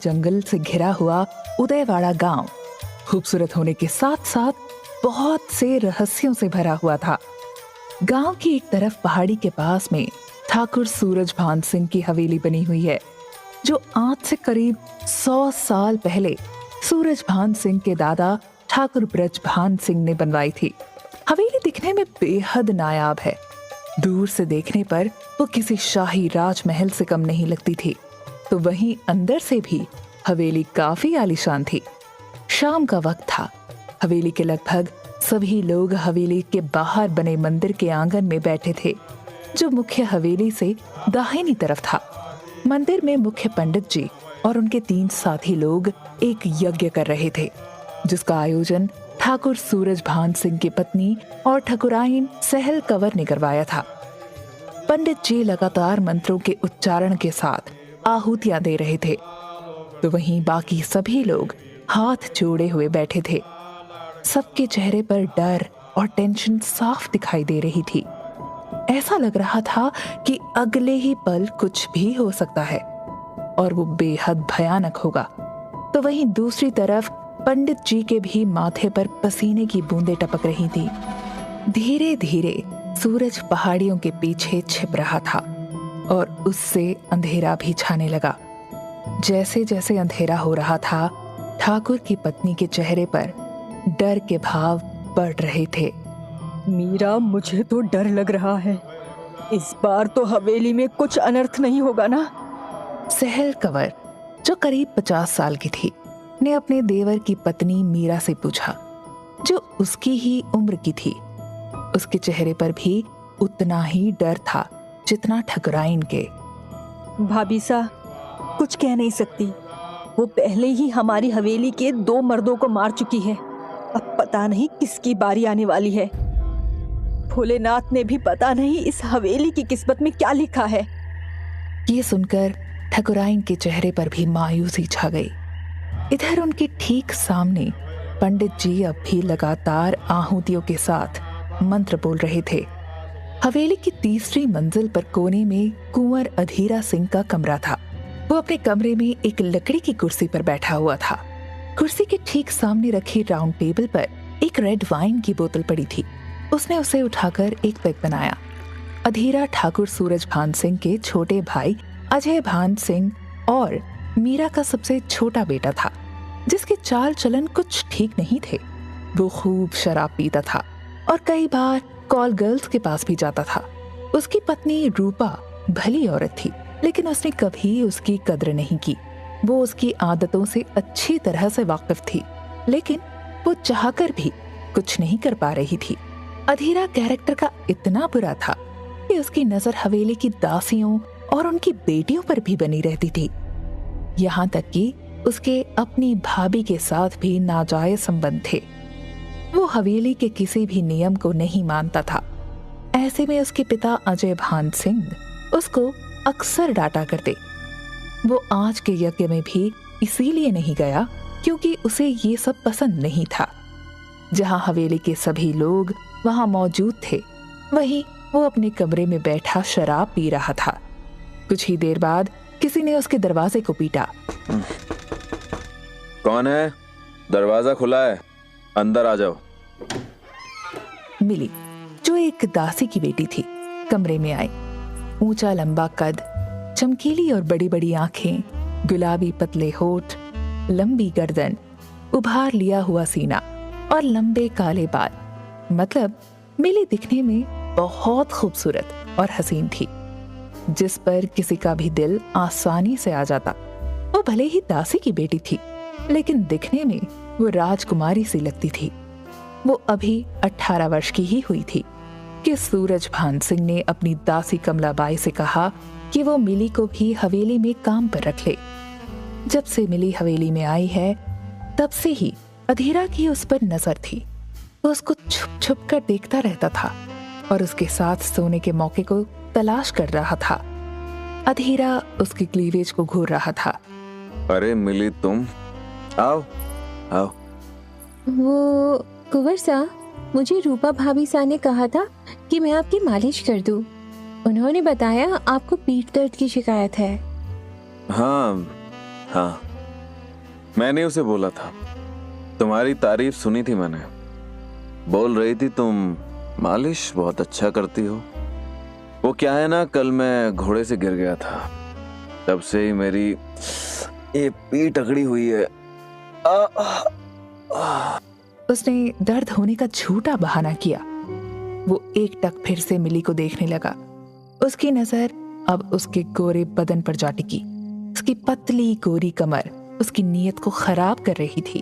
जंगल से घिरा हुआ उदयवाड़ा गांव खूबसूरत होने के साथ साथ बहुत से रहस्यों से भरा हुआ था। गांव की एक तरफ पहाड़ी के पास में ठाकुर सूरजभान सिंह की हवेली बनी हुई है, जो आज से करीब 100 साल पहले सूरजभान सिंह के दादा ठाकुर ब्रजभान सिंह ने बनवाई थी। हवेली दिखने में बेहद नायाब है। दूर से देखने पर वो किसी शाही राजमहल से कम नहीं लगती थी, तो वहीं अंदर से भी हवेली काफी आलीशान थी। शाम का वक्त था। हवेली के लगभग सभी लोग हवेली के बाहर बने मंदिर के आंगन में बैठे थे, जो मुख्य हवेली से दाहिनी तरफ था। मंदिर में मुख्य पंडित जी और उनके 3 साथी लोग एक यज्ञ कर रहे थे, जिसका आयोजन ठाकुर सूरजभान सिंह की पत्नी और ठकुराइन सहल कंवर ने करवाया था। पंडित जी लगातार मंत्रों के उच्चारण के साथ आहुतियां दे रहे थे, तो वहीं बाकी सभी लोग हाथ जोड़े हुए बैठे थे। सबके चेहरे पर डर और टेंशन साफ दिखाई दे रही थी। ऐसा लग रहा था कि अगले ही पल कुछ भी हो सकता है और वो बेहद भयानक होगा। तो वहीं दूसरी तरफ पंडित जी के भी माथे पर पसीने की बूंदें टपक रही थी। धीरे धीरे सूरज पहाड़ियों के पीछे छिप रहा था और उससे अंधेरा भी छाने लगा। जैसे जैसे अंधेरा हो रहा था, ठाकुर की पत्नी के चेहरे पर डर के भाव बढ़ रहे थे। मीरा, मुझे तो डर लग रहा है। इस बार तो हवेली में कुछ अनर्थ नहीं होगा ना? सहल कंवर, जो करीब 50 साल की थी, ने अपने देवर की पत्नी मीरा से पूछा, जो उसकी ही उम्र की थी। उसके चेहरे पर भी उतना ही डर था जितना ठकुराइन के। भाभी सा, कुछ कह नहीं सकती। वो पहले ही हमारी हवेली के 2 मर्दों को मार चुकी है। अब पता नहीं किसकी बारी आने वाली है। भोलेनाथ ने भी पता नहीं इस हवेली की किस्मत में क्या लिखा है। ये सुनकर ठकुराइन के चेहरे पर भी मायूसी छा गई। इधर उनके ठीक सामने पंडित जी अब भी लगातार आहुतियों के साथ मंत्र बोल रहे थे। हवेली की तीसरी मंजिल पर कोने में कुंवर अधीरा सिंह का कमरा था। वो अपने कमरे में एक लकड़ी की कुर्सी पर बैठा हुआ था। कुर्सी के ठीक सामने रखी राउंड टेबल पर एक रेड वाइन की बोतल पड़ी थी। उसने उसे उठाकर एक पैक बनाया। अधीरा ठाकुर सूरजभान सिंह के छोटे भाई अजय भान सिंह और मीरा का सबसे छोटा बेटा था, जिसके चाल चलन कुछ ठीक नहीं थे। वो खूब शराब पीता था और कई बार कॉल गर्ल्स के पास भी जाता था। उसकी पत्नी रूपा भली औरत थी, लेकिन उसने कभी उसकी कद्र नहीं की। वो उसकी आदतों से अच्छी तरह से वाकिफ थी, लेकिन वो चाहकर भी कुछ नहीं कर पा रही थी। अधीरा कैरेक्टर का इतना बुरा था कि उसकी नजर हवेली की दासियों और उनकी बेटियों पर भी बनी रहती थी। यहाँ तक कि उसके अपनी भाभी के साथ भी नाजायज संबंध थे। वो हवेली के किसी भी नियम को नहीं मानता था। ऐसे में उसके पिता अजय भान सिंह उसको अक्सर डांटा करते। वो आज के यज्ञ में भी इसीलिए नहीं गया क्योंकि उसे ये सब पसंद नहीं था। जहां हवेली के सभी लोग वहां मौजूद थे, वहीं वो अपने कमरे में बैठा शराब पी रहा था। कुछ ही देर बाद किसी ने उसके दरवाजे को पीटा। कौन है? दरवाजा खुला है, अंदर आ जाओ। मिली, जो एक दासी की बेटी थी, कमरे में आई। ऊंचा लंबा कद, चमकीली और बड़ी बड़ी आंखें, गुलाबी पतले होठ, लंबी गर्दन, उभार लिया हुआ सीना और लंबे काले बाल। मतलब मिली दिखने में बहुत खूबसूरत और हसीन थी, जिस पर किसी का भी दिल आसानी से आ जाता। वो भले ही दासी की बेटी थी, लेकिन दिखने में वो राजकुमारी सी लगती थी। वो अभी 18 वर्ष की ही हुई थी कि सूरजभान सिंह ने अपनी दासी कमलाबाई से कहा कि वो मिली को भी हवेली में काम पर रख ले। जब से मिली हवेली में आई है, तब से ही अधीरा की उस पर नजर थी। वो उसको छुप छुप कर देखता रहता था और उसके साथ सोने के मौके को तलाश कर रहा था। अधीरा उसकी क्लीवेज को घूर रहा था। अरे मिली, तुम आओ आओ। वो कुंवर सा, मुझे रूपा भाभी सा ने कहा था कि मैं आपकी मालिश कर दूं। उन्होंने बताया आपको पीठ दर्द की शिकायत है। हाँ हाँ, मैंने उसे बोला था, तुम्हारी तारीफ सुनी थी मैंने। बोल रही थी तुम मालिश बहुत अच्छा करती हो। वो क्या है ना, कल मैं घोड़े से गिर गया था, तब से ही मेरी ये पीठ अकड़ी हुई है। उसने दर्द होने का झूठा बहाना किया। वो एकटक फिर से मिली को देखने लगा। उसकी नजर अब उसके गोरे बदन पर जा टिकी। उसकी पतली गोरी कमर उसकी नीयत को खराब कर रही थी।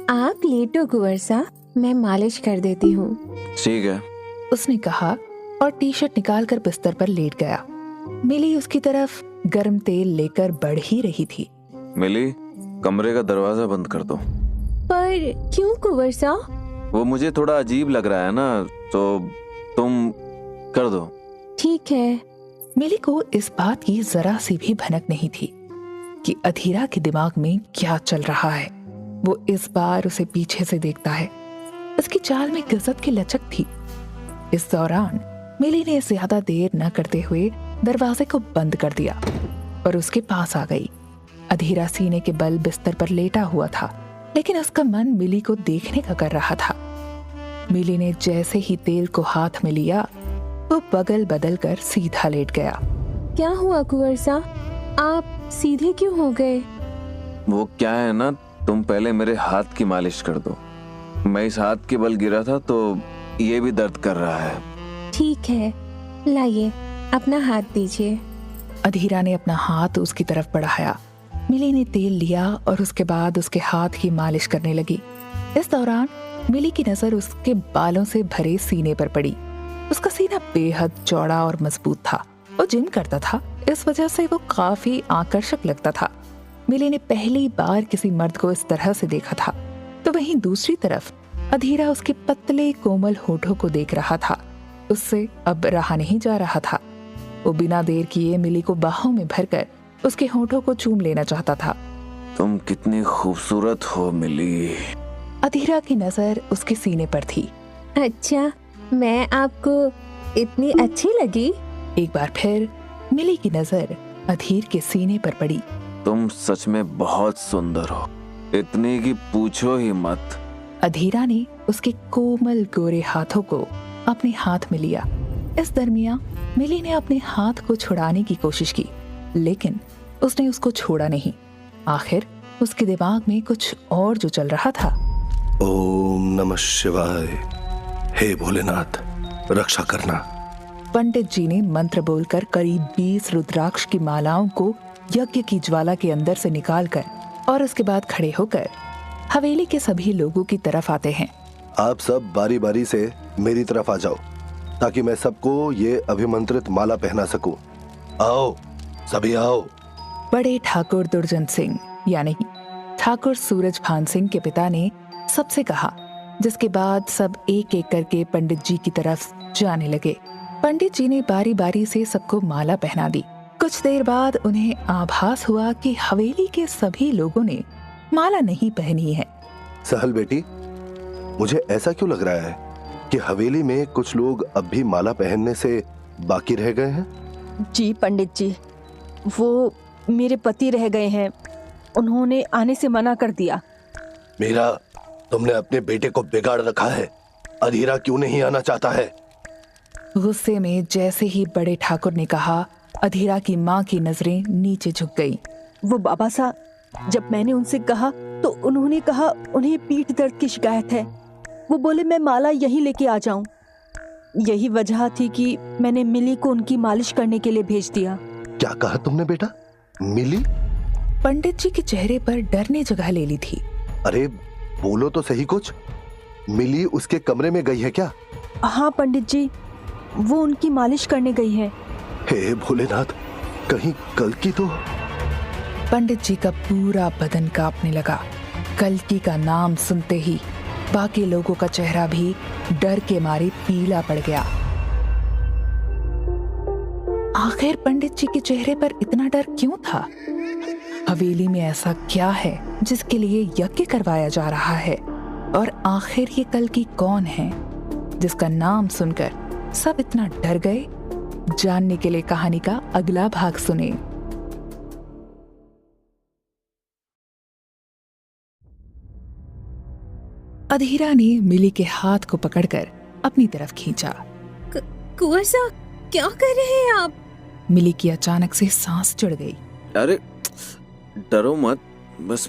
आप लेटो कुंवर सा, मैं मालिश कर देती हूँ। ठीक है, उसने कहा और टी शर्ट निकालकर बिस्तर पर लेट गया। मिली उसकी तरफ गर्म तेल लेकर बढ़ ही रही थी। मिली, कमरे का दरवाजा बंद कर दो। पर क्यों कुंवर सा? वो मुझे थोड़ा अजीब लग रहा है ना, तो तुम कर दो। ठीक है। मिली को इस बात की जरा सी भी भनक नहीं थी कि अधीरा के दिमाग में क्या चल रहा है। वो इस बार उसे पीछे से देखता है। उसकी चाल में गजब की लचक थी। इस दौरान मिली ने ज्यादा देर न करते हुए दरवाजे को बंद कर दिया और उसके पास आ गई। अधीरा सीने के बल बिस्तर पर लेटा हुआ था, लेकिन उसका मन मिली को देखने का कर रहा था। मिली ने जैसे ही तेल को हाथ में लिया, वो बगल बदल कर सीधा लेट गया। क्या हुआ कुंवर सा, आप सीधे क्यों हो गए? वो क्या है ना, तुम पहले मेरे हाथ की मालिश कर दो। मैं इस हाथ के बल गिरा था तो ये भी दर्द कर रहा है। ठीक है, लाइए अपना हाथ दीजिए। अधीरा ने अपना हाथ उसकी तरफ बढ़ाया। मिली ने तेल लिया और उसके बाद उसके हाथ की मालिश करने लगी। इस दौरान मिली की नजर उसके बालों से भरे सीने पर पड़ी। उसका सीना बेहद चौड़ा और मजबूत था। वो जिम करता था, इस वजह से वो काफी आकर्षक लगता था। मिली ने पहली बार किसी मर्द को इस तरह से देखा था। तो वहीं दूसरी तरफ अधीरा उसके पतले कोमल होठों को देख रहा था। उससे अब रहा नहीं जा रहा था। वो बिना देर किए मिली को बाहों में भरकर उसके होठों को चूम लेना चाहता था। तुम कितनी खूबसूरत हो मिली। अधीरा की नजर उसके सीने पर थी। अच्छा, मैं आपको इतनी अच्छी लगी? एक बार फिर मिली की नजर अधीर के सीने पर पड़ी। तुम सच में बहुत सुंदर हो, इतनी कि पूछो ही मत। अधीरा ने उसके कोमल गोरे हाथों को अपने हाथ में लिया। इस दरमियान मिली ने अपने हाथ को छुड़ाने की कोशिश की, लेकिन उसने उसको छोड़ा नहीं। आखिर उसके दिमाग में कुछ और जो चल रहा था। ओम नमः शिवाय। हे भोलेनाथ, रक्षा करना। पंडित जी ने मंत्र बोलकर करीब 20 रुद्राक्ष की मालाओं को यज्ञ की ज्वाला के अंदर से निकालकर और उसके बाद खड़े होकर हवेली के सभी लोगों की तरफ आते हैं। आप सब बारी बारी से मेरी तरफ आ जाओ ताकि मैं सबको ये अभिमंत्रित माला पहना सकूं। आओ, सभी आओ। बड़े ठाकुर दुर्जन सिंह यानी ठाकुर सूरज भान सिंह के पिता ने सबसे कहा, जिसके बाद सब एक एक करके पंडित जी की तरफ जाने लगे। पंडित जी ने बारी बारी से सबको माला पहना दी। कुछ देर बाद उन्हें आभास हुआ कि हवेली के सभी लोगों ने माला नहीं पहनी है। सहल बेटी, मुझे ऐसा क्यों लग रहा है कि हवेली में कुछ लोग अब भी माला पहनने से बाकी रह गए हैं? जी पंडित जी, वो मेरे पति रह गए हैं, उन्होंने आने से मना कर दिया। मीरा, तुमने अपने बेटे को बिगाड़ रखा है। अधीरा क्यों नहीं आना चाहता है? गुस्से में जैसे ही बड़े ठाकुर ने कहा, अधीरा की माँ की नजरें नीचे झुक गईं। वो बाबा साहब, जब मैंने उनसे कहा तो उन्होंने कहा उन्हें पीठ दर्द की शिकायत है। वो बोले मैं माला यहीं लेके आ जाऊं। यही वजह थी कि मैंने मिली को उनकी मालिश करने के लिए भेज दिया। क्या कहा तुमने बेटा? मिली? पंडित जी के चेहरे पर डर ने जगह ले ली थी। अरे बोलो तो सही कुछ। मिली उसके कमरे में गई है क्या? हाँ पंडित जी, वो उनकी मालिश करने गई है। हे भोलेनाथ, कहीं कल की तो। पंडित जी का पूरा बदन कांपने लगा। कल्की का नाम सुनते ही बाकी लोगों का चेहरा भी डर के मारे पीला पड़ गया। आखिर पंडित जी के चेहरे पर इतना डर क्यों था? हवेली में ऐसा क्या है जिसके लिए यज्ञ करवाया जा रहा है? और आखिर ये कल्की कौन है जिसका नाम सुनकर सब इतना डर गए? जानने के लिए कहानी का अगला भाग सुने। अधीरा ने मिली के हाथ को पकड़कर अपनी तरफ खींचा। कुंवर साहब, क्या कर रहे हैं आप? मिली की अचानक से सांस चढ़ गई। अरे डरो मत, बस